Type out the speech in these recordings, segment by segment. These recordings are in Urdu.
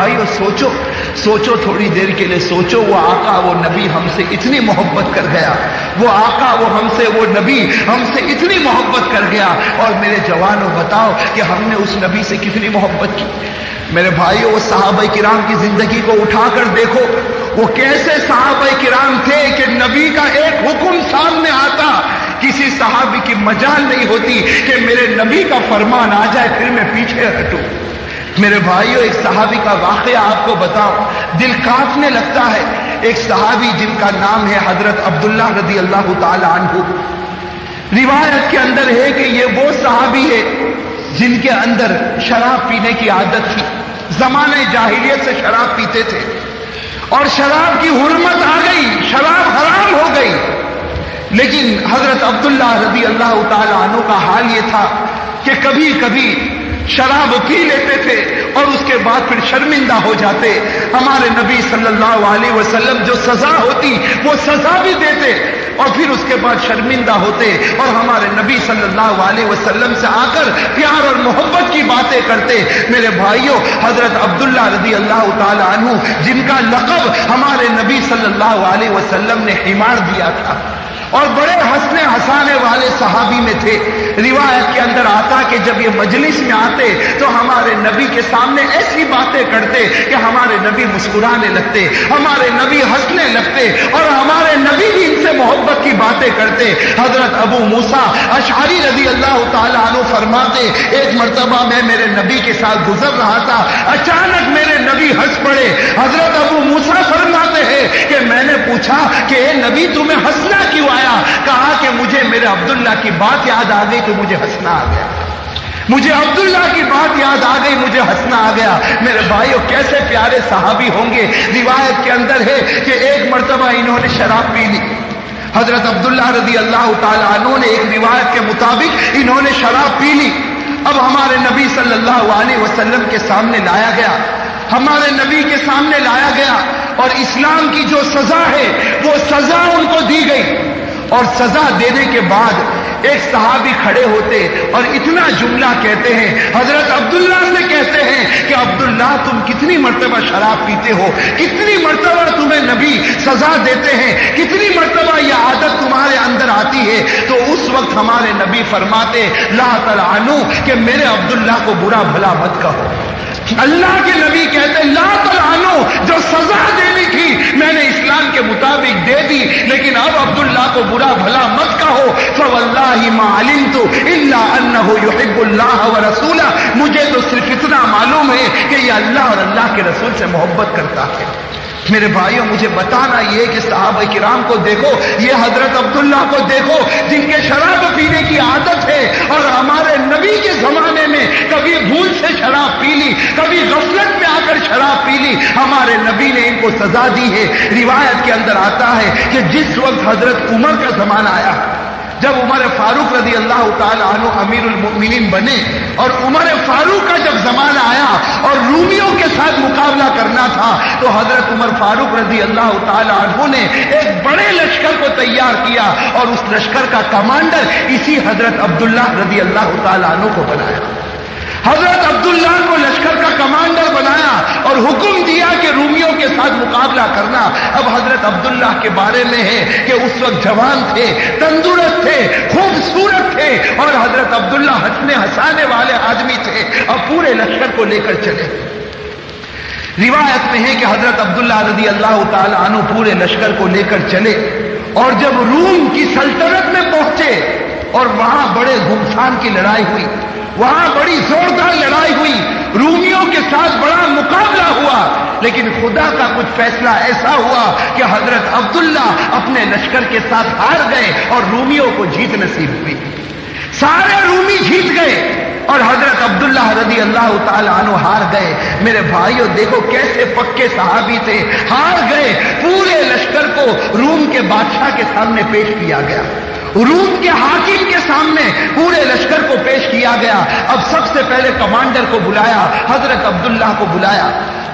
بھائیو سوچو تھوڑی دیر کے لیے سوچو، وہ آقا وہ نبی ہم سے اتنی محبت کر گیا، وہ آقا وہ نبی ہم سے اتنی محبت کر گیا، اور میرے جوانوں بتاؤ کہ ہم نے اس نبی سے کتنی محبت کی۔ میرے بھائیو وہ صحابہ کرام کی زندگی کو اٹھا کر دیکھو، وہ کیسے صحابہ کرام تھے کہ نبی کا ایک حکم سامنے آتا، کسی صحابی کی مجال نہیں ہوتی کہ میرے نبی کا فرمان آ جائے پھر میں پیچھے ہٹوں۔ میرے بھائیو ایک صحابی کا واقعہ آپ کو بتاؤ، دل کانپنے لگتا ہے۔ ایک صحابی جن کا نام ہے حضرت عبداللہ رضی اللہ تعالی عنہ، روایت کے اندر ہے کہ یہ وہ صحابی ہے جن کے اندر شراب پینے کی عادت تھی، زمانے جاہلیت سے شراب پیتے تھے، اور شراب کی حرمت آ گئی، شراب حرام ہو گئی۔ لیکن حضرت عبداللہ رضی اللہ تعالی عنہ کا حال یہ تھا کہ کبھی کبھی شراب پی لیتے تھے اور اس کے بعد پھر شرمندہ ہو جاتے۔ ہمارے نبی صلی اللہ علیہ وسلم جو سزا ہوتی وہ سزا بھی دیتے، اور پھر اس کے بعد شرمندہ ہوتے، اور ہمارے نبی صلی اللہ علیہ وسلم سے آ کر پیار اور محبت کی باتیں کرتے۔ میرے بھائیوں، حضرت عبداللہ رضی اللہ تعالی عنہ جن کا لقب ہمارے نبی صلی اللہ علیہ وسلم نے حمار دیا تھا، اور بڑے ہنسنے ہنسانے والے صحابی میں تھے۔ روایت کے اندر آتا کہ جب یہ مجلس میں آتے تو ہمارے نبی کے سامنے ایسی باتیں کرتے کہ ہمارے نبی مسکرانے لگتے، ہمارے نبی ہنسنے لگتے، اور ہمارے نبی بھی ان سے محبت کی باتیں کرتے۔ حضرت ابو موسیٰ اشعری رضی اللہ تعالیٰ عنہ فرماتے، ایک مرتبہ میں میرے نبی کے ساتھ گزر رہا تھا، اچانک میرے نبی ہنس پڑے۔ حضرت ابو موسیٰ فرماتے ہیں کہ میں نے پوچھا کہ اے نبی تمہیں ہنسنا کیوں آیا؟ کہا کہ مجھے میرے عبداللہ کی بات یاد آ گئی تو مجھے ہنسنا آ گیا، مجھے عبداللہ کی بات یاد آ گئی، مجھے ہنسنا آ گیا۔ میرے بھائیوں کیسے پیارے صحابی ہوں گے۔ روایت کے اندر ہے کہ ایک مرتبہ انہوں نے شراب پی لی، حضرت عبداللہ رضی اللہ تعالیٰ عنہ نے، ایک روایت کے مطابق انہوں نے شراب پی لی۔ اب ہمارے نبی صلی اللہ علیہ وسلم کے سامنے لایا گیا، ہمارے نبی کے سامنے لایا گیا، اور اسلام کی جو سزا ہے وہ سزا ان کو دی گئی۔ اور سزا دینے کے بعد ایک صحابی کھڑے ہوتے اور اتنا جملہ کہتے ہیں، حضرت عبداللہ سے کہتے ہیں کہ عبداللہ تم کتنی مرتبہ شراب پیتے ہو، کتنی مرتبہ تمہیں نبی سزا دیتے ہیں، کتنی مرتبہ یہ عادت تمہارے اندر آتی ہے؟ تو اس وقت ہمارے نبی فرماتے لا تلعنوا کہ میرے عبداللہ کو برا بھلا مت کہو۔ اللہ کے نبی کہتے لا تلعنوا، جو سزا دینی تھی میں نے اسلام کے مطابق دے دی، لیکن اب عبداللہ کو برا بھلا مت کہو۔ فواللہ ما علمت الا انه يحب الله ورسوله، مجھے تو صرف اتنا معلوم ہے کہ یہ اللہ اور اللہ کے رسول سے محبت کرتا ہے۔ میرے بھائیوں مجھے بتانا یہ کہ صحابہ کرام کو دیکھو، یہ حضرت عبداللہ کو دیکھو جن کے شراب پینے کی عادت ہے، اور ہمارے نبی کے زمانے میں کبھی بھول سے شراب پی لی، کبھی غفلت میں آ کر شراب پی لی، ہمارے نبی نے ان کو سزا دی ہے۔ روایت کے اندر آتا ہے کہ جس وقت حضرت عمر کا زمانہ آیا، جب عمر فاروق رضی اللہ تعالی عنہ امیر المؤمنین بنے، اور عمر فاروق کا جب زمانہ آیا اور رومیوں کے ساتھ مقابلہ کرنا تھا، تو حضرت عمر فاروق رضی اللہ تعالی عنہ نے ایک بڑے لشکر کو تیار کیا، اور اس لشکر کا کمانڈر اسی حضرت عبداللہ رضی اللہ تعالی عنہ کو بنایا۔ حضرت عبداللہ کو لشکر کا کمانڈر بنایا اور حکم دیا کہ رومیوں کے ساتھ مقابلہ کرنا۔ اب حضرت عبداللہ کے بارے میں ہے کہ اس وقت جوان تھے، تندرست تھے، خوبصورت تھے، اور حضرت عبداللہ ہنسنے ہنسانے والے آدمی تھے۔ اب پورے لشکر کو لے کر چلے۔ روایت میں ہے کہ حضرت عبداللہ رضی اللہ تعالی عنہ پورے لشکر کو لے کر چلے، اور جب روم کی سلطنت میں پہنچے اور وہاں بڑے گھمسان کی لڑائی ہوئی، وہاں بڑی زوردار لڑائی ہوئی، رومیوں کے ساتھ بڑا مقابلہ ہوا، لیکن خدا کا کچھ فیصلہ ایسا ہوا کہ حضرت عبداللہ اپنے لشکر کے ساتھ ہار گئے اور رومیوں کو جیت نصیب ہوئی۔ سارے رومی جیت گئے اور حضرت عبداللہ رضی اللہ تعالی عنہ ہار گئے۔ میرے بھائیوں دیکھو کیسے پکے صحابی تھے، ہار گئے۔ پورے لشکر کو روم کے بادشاہ کے سامنے پیش کیا گیا، روم کے حاکم کے سامنے پورے لشکر کو پیش کیا گیا۔ اب سب سے پہلے کمانڈر کو بلایا، حضرت عبداللہ کو بلایا۔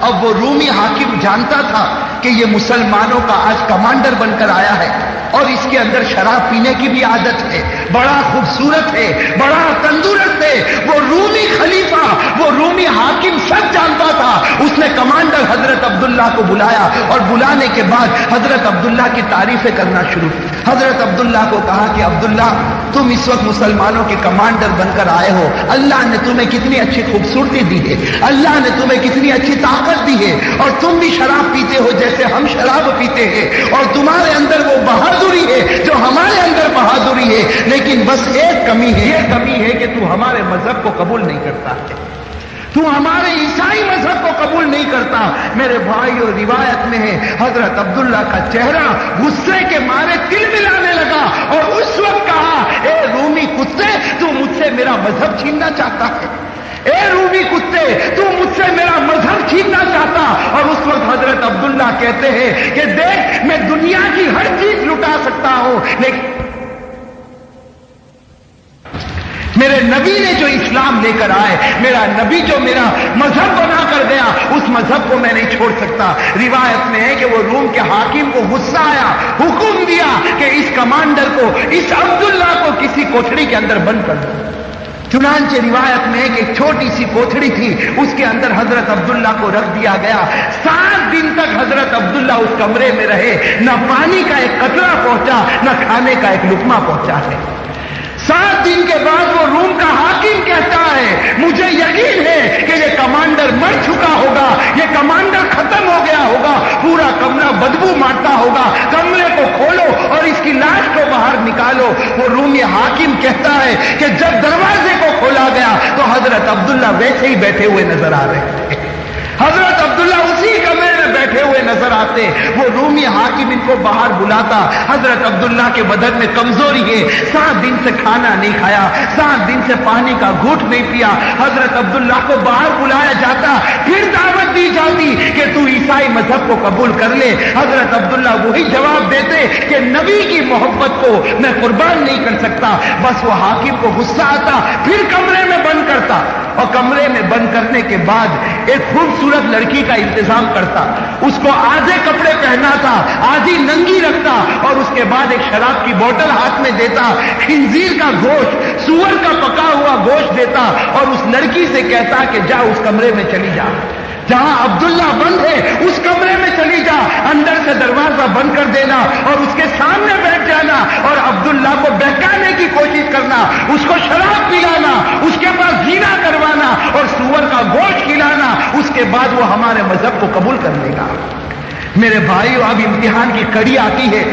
اب وہ رومی حاکم جانتا تھا کہ یہ مسلمانوں کا آج کمانڈر بن کر آیا ہے، اور اس کے اندر شراب پینے کی بھی عادت ہے، بڑا خوبصورت ہے، بڑا تندرست ہے۔ وہ رومی خلیفہ، وہ رومی حاکم سب جانتا تھا۔ اس نے کمانڈر حضرت عبداللہ کو بلایا اور بلانے کے بعد حضرت عبداللہ کی تعریفیں کرنا شروع کی۔ حضرت عبداللہ کو کہا کہ عبداللہ تم اس وقت مسلمانوں کے کمانڈر بن کر آئے ہو، اللہ نے تمہیں کتنی اچھی خوبصورتی دی ہے، اللہ نے تمہیں کتنی اچھی طاقت دی ہے، اور تم بھی شراب پیتے ہو جیسے ہم شراب پیتے ہیں، اور تمہارے اندر وہ بہادری ہے جو ہمارے اندر بہادری ہے، لیکن بس ایک کمی ہے، یہ کمی ہے کہ تو ہمارے مذہب کو قبول نہیں کرتا ہے، تو ہمارے عیسائی مذہب کو قبول نہیں کرتا۔ میرے بھائی اور روایت میں ہے حضرت عبداللہ کا چہرہ غصے کے مارے تل ملانے لگا اور اس وقت کہا، اے رومی کتے تو مجھ سے میرا مذہب چھیننا چاہتا ہے، اے رومی کتے تو مجھ سے میرا مذہب چھیننا چاہتا۔ اور اس وقت حضرت عبداللہ کہتے ہیں کہ دیکھ میں دنیا کی ہر چیز لٹا سکتا ہوں، لیکن میرے نبی نے جو اسلام لے کر آئے، میرا نبی جو میرا مذہب بنا کر گیا، اس مذہب کو میں نہیں چھوڑ سکتا۔ روایت میں ہے کہ وہ روم کے حاکم کو غصہ آیا، حکم دیا کہ اس کمانڈر کو، اس عبداللہ کو کسی کوٹھڑی کے اندر بند کر دو۔ چنانچہ روایت میں ہے کہ ایک چھوٹی سی کوٹھڑی تھی، اس کے اندر حضرت عبداللہ کو رکھ دیا گیا۔ 7 دن تک حضرت عبداللہ اس کمرے میں رہے، نہ پانی کا ایک قطرہ پہنچا، نہ کھانے کا ایک لقمہ پہنچا ہے۔ 7 دن کے بعد وہ روم کا حاکم کہتا ہے، مجھے یقین ہے کہ یہ کمانڈر مر چکا ہوگا، یہ کمانڈر ختم ہو گیا ہوگا، پورا کمرہ بدبو مارتا ہوگا، کمرے کو کھولو اور اس کی لاش کو باہر نکالو۔ وہ رومی حاکم کہتا ہے کہ جب دروازے کو کھولا گیا تو حضرت عبداللہ ویسے ہی بیٹھے ہوئے نظر آ رہے تھے، حضرت عبداللہ اسی کمرے میں بیٹھے ہوئے نظر آتے۔ وہ رومی حاکم ان کو باہر بلاتا، حضرت عبداللہ کے بدن میں کمزوری ہے، 7 دن سے کھانا نہیں کھایا، 7 دن سے پانی کا گھونٹ نہیں پیا۔ حضرت عبداللہ کو باہر بلایا جاتا، پھر دعوت دی جاتی کہ تو عیسائی مذہب کو قبول کر لے۔ حضرت عبداللہ وہی جواب دیتے کہ نبی کی محبت کو میں قربان نہیں کر سکتا۔ بس وہ حاکم کو غصہ آتا، پھر کمرے میں بند کرتا، اور کمرے میں بند کرنے کے بعد ایک خوبصورت لڑکی کا انتظام کرتا، اس کو آدھے کپڑے پہناتا، آدھی ننگی رکھتا، اور اس کے بعد ایک شراب کی بوتل ہاتھ میں دیتا، خنزیر کا گوشت، سور کا پکا ہوا گوشت دیتا، اور اس لڑکی سے کہتا کہ جا اس کمرے میں چلی جا، جہاں عبداللہ بند ہے اس کمرے میں چلی جا، اندر سے دروازہ بند کر دینا اور اس کے سامنے بیٹھ جانا اور عبداللہ کو بہکانے کی کوشش کرنا، اس کو شراب پلانا، اس کے پاس زنا کروانا اور سور کا گوشت کھلانا، اس کے بعد وہ ہمارے مذہب کو قبول کر لے گا۔ میرے بھائیو، اب امتحان کی کڑی آتی ہے۔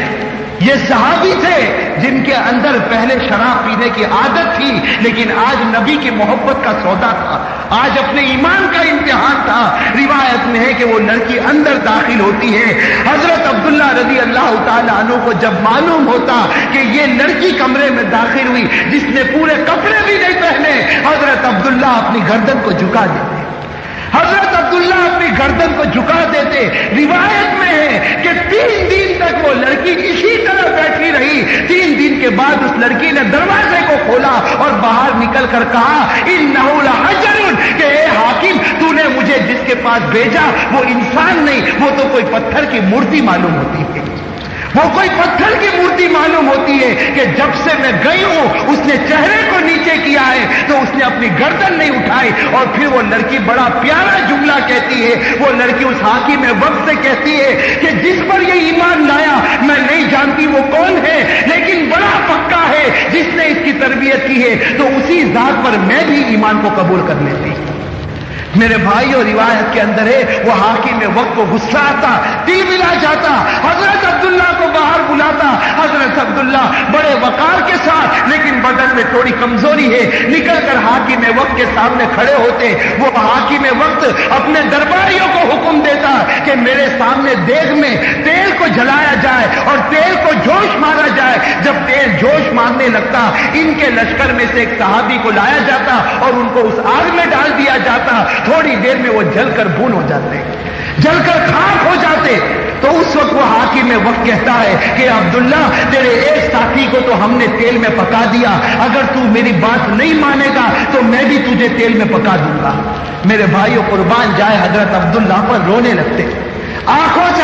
یہ صحابی تھے جن کے اندر پہلے شراب پینے کی عادت تھی، لیکن آج نبی کی محبت کا سودا تھا، آج اپنے ایمان کا امتحان تھا۔ روایت میں ہے کہ وہ لڑکی اندر داخل ہوتی ہے، حضرت عبداللہ رضی اللہ تعالیٰ عنہ کو جب معلوم ہوتا کہ یہ لڑکی کمرے میں داخل ہوئی جس نے پورے کپڑے بھی نہیں پہنے، حضرت عبداللہ اپنی گردن کو جھکا دیتے، حضرت عبداللہ اپنی گردن کو جھکا دیتے۔ روایت میں ہے کہ 3 دن تک وہ لڑکی اسی طرح بیٹھی رہی۔ 3 دن کے بعد اس لڑکی نے دروازے کو کھولا اور باہر نکل کر کہا، انہ لحجر، کہ اے حاکم تو نے مجھے جس کے پاس بھیجا وہ انسان نہیں، وہ تو کوئی پتھر کی مورتی معلوم ہوتی ہے، وہ کوئی پتھر کی مورتی معلوم ہوتی ہے کہ جب سے میں گئی ہوں اس نے چہرے کو نیچے کیا ہے تو اس نے اپنی گردن نہیں اٹھائی۔ اور پھر وہ لڑکی بڑا پیارا جملہ کہتی ہے، وہ لڑکی اس حاکم وقت سے کہتی ہے کہ جس پر یہ ایمان لایا میں نہیں جانتی وہ کون ہے، لیکن بڑا پکا ہے جس نے اس کی تربیت کی ہے، تو اسی ذات پر میں بھی ایمان کو قبول کر لیتی۔ میرے بھائیو، روایت کے اندر ہے وہ حاکم وقت کو غصہ آتا، دل ملا جاتا، حضرت عبداللہ کو باہر بلاتا، حضرت عبداللہ بڑے وقار کے ساتھ لیکن بدن میں تھوڑی کمزوری ہے نکل کر حاکم وقت کے سامنے کھڑے ہوتے۔ وہ حاکم وقت اپنے درباریوں کو حکم دیتا کہ میرے سامنے دیگ میں تیل کو جلایا جائے اور تیل کو جوش مارا جائے۔ جب تیل جوش مارنے لگتا ان کے لشکر میں سے ایک صحابی کو لایا جاتا اور ان کو اس آگ میں ڈال دیا جاتا، تھوڑی دیر میں وہ جل کر بھون ہو جاتے، جل کر خاک ہو جاتے۔ تو اس وقت وہ حاکم وقت کہتا ہے کہ عبداللہ تیرے ایک ساتھی کو تو ہم نے تیل میں پکا دیا، اگر تو میری بات نہیں مانے گا تو میں بھی تجھے تیل میں پکا دوں گا۔ میرے بھائیوں، قربان جائے حضرت عبداللہ پر رونے لگتے، آنکھوں سے